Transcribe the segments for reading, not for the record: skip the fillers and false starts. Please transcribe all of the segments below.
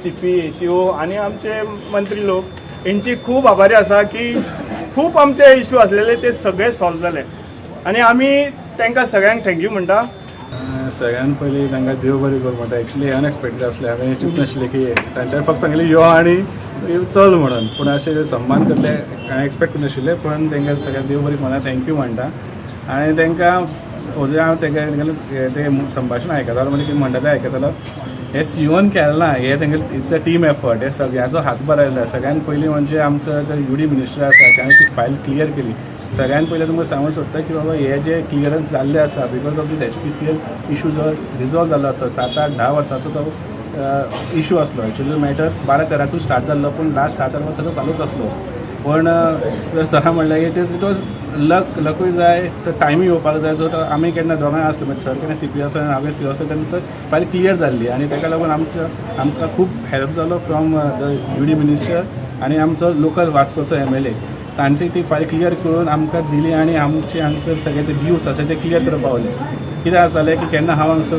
CP ACO आणि आमचे मंत्री लोक यांची खूप आभारी असा की खूप आमचे इश्यू असलेले ते सगळे सॉल्व झाले आणि आम्ही तांकां सगळ्यांक थँक्यू म्हणटा. सगळ्यात पयलीं तांकां देव बरें करूं म्हणटा. एक्चुअली अनएक्सपेक्टेड आसलें, हांवें चिंतूंक नाशिल्लें की तांच्यानी फक्त सांगलें यो आनी चल म्हणून, पूण अशें सन्मान करले हांवें एक्सपेक्ट करूं नाशिल्लें. पण तांकां सगळ्यांक देव बरें म्हणा, थँक्यू म्हणटा. आनी तांकां हांव तांकां तें संभाशण आयकतालो म्हणजे कितें म्हणटा तें आयकतालो. हे सीओन केलें ना, हे तांकां इट्स अ टीम एफर्ट. हे सगळ्यांचो हातभार आयला. सगळ्यात पयलीं म्हणजे आमचो UD मिनिस्टर आसा ताणें ती फायल क्लियर केली. सगळ्यात पयलीं तुमकां सांगूंक सोदता की बाबा हे जे क्लियरन्स जाल्ले आसा because of this HPCL issue जो रिजॉल्व जाल्लो आसा 7-8-10 वर्सांचो तो इशू आसलो. एक्चुअली मॅटर 12-13 स्टार्ट जाल्लो पूण लास्ट 7-8 वर्सांचो चालूच आसलो. पण जर सहा म्हणल्यार इट वॉज लकूय जाय, तर टायमूय येवपाक जाय. सो आमी केन्ना दोगांय आसलो म्हणजे सर केन्ना CP आसलो आनी हांवें CO आसलो तेन्ना फायल क्लियर जाल्ली आनी ताका लागून आमकां खूब हेल्प जालो फ्रॉम द UD मिनिस्टर आनी आमचो लोकल वास्कोचो MLA. तांची ती फायल क्लियर करून आमकां दिली आनी आमचे हांगसर सगळे ते ड्यूज आसा ते क्लियर करपाक पावले. कितें जातालें की केन्ना हांव हांगसर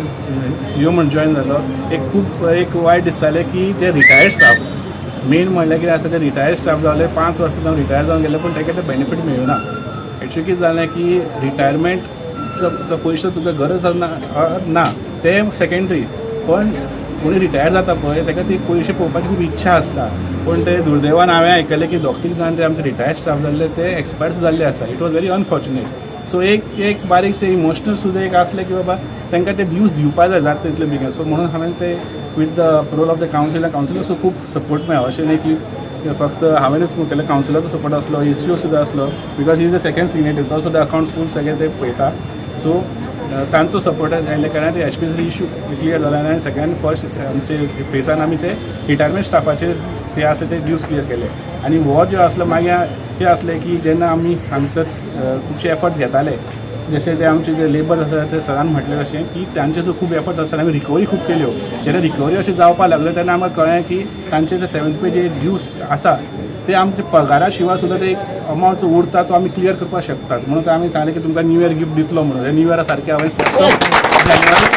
CO म्हणून जॉयन जालो एक वायट दिसतालें की जे रिटायर्ड स्टाफ मेन म्हणल्यार कितें आसा ते रिटायर्ड स्टाफ जावले 5 वर्सां जावन रिटायर जावन गेले पूण ताका ते बेनिफीट मेळूना. एक्चुअली कितें जालें की रिटायरमेंटचो पयशे तुका गरज ना ते सेकेंडरी, पण कोणी रिटायर जाता पळय ताका ती पयशे पळोवपाची खूब इच्छा आसता. पूण ते दुर्दैवान हांवें आयकलें की 2-3 जाण जे आमचे रिटायर्ड स्टाफ जाल्ले ते एक्सपायर जाल्ले आसा. It was very unfortunate. So एक बारीकशें इमोशनल सुद्दां एक आसलें की बाबा तांकां ते ड्यूज दिवपा जाय जाता तितले बेगीन. सो म्हणून हांवें ते with the role of the councillor खूब सपोर्ट मेळ्ळो. अशें न्ही की फक्त हांवेंच केलें, कावन्सिलराचो सपोर्ट आसलो, ACO सुद्दां आसलो because he is the second signatory, तो सुद्दां अकाउंट्स फूल सगळे ते पळयता. सो तांचो सपोर्ट आयिल्ले कारणान ते HPCL इशू क्लियर जाला आनी सगळ्यांत फर्स्ट आमचे फेसान आमी ते रिटायरमेंट स्टाफाचे जे आसा ते ड्यूज क्लियर केले. आनी हो जो आसलो मागीर ते आसले की जेन्ना आमी हांगसर खुबशे एफर्ट्स घेताले, जशें ते आमचे जे लेबर आसा ते सरान म्हटलें अशें की तांचे जो खूब एफर्ट्स आसा आमी रिकवरी खूब केल्यो. जेन्ना रिकवरी अशें जावपाक लागले तेन्ना आमकां कळ्ळें की तांचे जे 7th पे जे ड्यूज आसा ते आमचे पगारा शिवाय सुद्दां ते एक अमावंट जो उरता तो आमी क्लियर करपाक शकतात. म्हणून आमी सांगलें की तुमकां न्यू इयर गिफ्ट दितलो म्हणून. न्यू इयरा सारकें हांवें 1 जानेवारी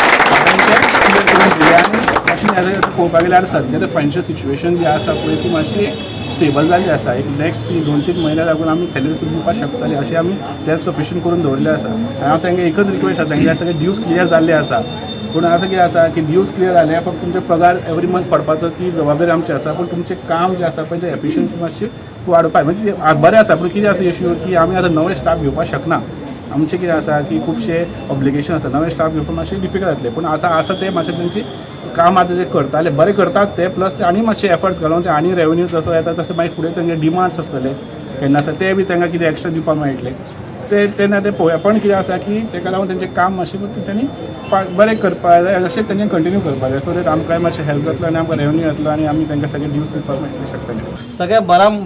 क्लियर करून दिलें. आनी अशें पळोवपाक गेल्यार सद्या ते फायनान्शियल सिच्युएशन जी आसा पळय ती मातशी स्टेबल जाल्ली आसा. एक नेक्स्ट 2-3 म्हयने लागून आमी सॅलरी सुद्दां दिवपाक शकतले अशें आमी सेल्फ सफिशियंट करून दवरलें आसा. आनी हांव तांकां एकच रिक्वेस्ट आसा, तांचे सगळे ड्यूज क्लियर जाल्ले आसा. पूण असं कितें आसा की ड्यूज क्लियर जाले फक्त तुमचे पगार एवरी मंथ पडपाचो ती जबाबदारी आमची आसा. पूण तुमचें काम जें आसा पळय तें एफिशियन्सी मातशी वाडोवपाक म्हणजे बरें आसा. पूण कितें आसा इश्यू की आमी आतां नवे स्टाफ घेवपाक शकना. आमचें कितें आसा की खुबशे ऑब्लिगेशन आसा, नवे स्टाफ घेवपाक मातशें डिफिकल्ट जातलें. पूण आतां आसा ते मातशें तेंची काम आतां जे करताले बरें करतात ते, प्लस ते आनी मातशे एफर्ट्स घालून ते आनी रेवन्यू जसो येता तसो मागीर फुडें तेंचे डिमांड्स आसतले केन्ना आसा ते बी तांकां कितें एक्स्ट्रा दिवपाक मेळटले ते तेन्ना ते पळोवया. पण कितें आसा की ताका लागून तेंचें काम मातशें तेंच्यांनी बरें करपाक जाय, अशें तेंच्यांनी कंटिन्यू करपाक जाय. सो दॅट आमकांय मातशें हेल्प जातलो आनी आमकां रेवन्यू येतलो आनी आमी तांकां सगळे ड्यूज दिवपाक शकतले. सगळे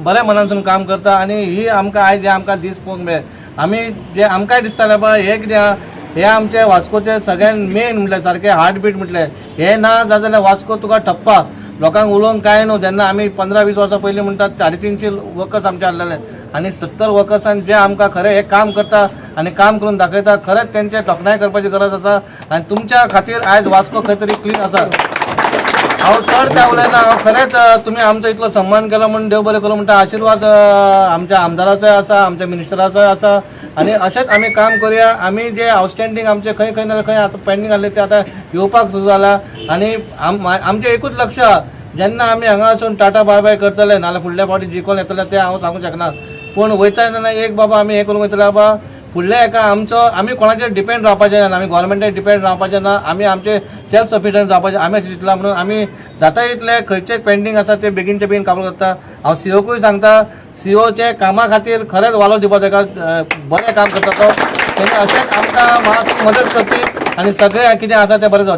बऱ्या मनानसून काम करता आनी ही आमकां आयज हे आमकां दीस पळोवंक मेळ्ळे. आमी जे आमकांय दिसतालें पळय हे कितें हे आमचे वास्कोचे सगळ्यात मेन म्हटल्यार सारकें हार्टबीट म्हटल्यार हे ना जाल्यार वास्को तुका ठप्पा. लोकांक उलोवंक कांय न्हू. जेन्ना आमी 15-20 वर्सां पयलीं म्हणटात 350 वर्कर्स आमचे आसलेले आनी 70 वर्कर्सान जे आमकां खरें हे काम करता आनी काम करून दाखयता, खरेंच तेंचे तोखणाय करपाची गरज आसा. आनी तुमच्या खातीर आयज वास्को खंय तरी क्लीन आसा. हांव चड काय उलयना, हांव खरेंच तुमी आमचो इतलो सन्मान केलो म्हणून देव बरें करूं म्हणटा. आशिर्वाद आमच्या आमदाराचोय आसा, आमच्या मिनिस्टराचोय आसा आनी अशेंच आमी काम करुया. आमी जे आउटस्टँडींग आमचे खंय ना खंय आतां पेंडींग आसले ते आतां येवपाक सुरू जाला. आनी आमचें एकूच लक्ष जेन्ना आमी हांगा वचून टाटा बाय बाय करतले नाल्यार फुडल्या फावटी जिखोन येतले ते हांव सांगूंक शकना. पूण वयता तेन्ना एक बाबा आमी हें करूंक वयतले बाबा फुडल्या हेका आमी कोणाचेर डिपेंड रावपाचें ना, आमी गोवोरमेंटाचेर डिपेंड रावपाचें ना, आमी आमचे सेल्फ सफिशियंट जावपाचें आमी अशें चिंतलां. म्हणून आमी जाता तितले खंयचे पेंडींग आसा ते बेगीनचे बेगीन काम करता. हांव COकूय सांगता COचे कामा खातीर खरेंच वालो दिवपाक ताका बरें काम करता तो. तेन्ना अशेंच आमकां महाराष्ट्र मदत करची आनी सगळें कितें आसा तें बरें जावचें.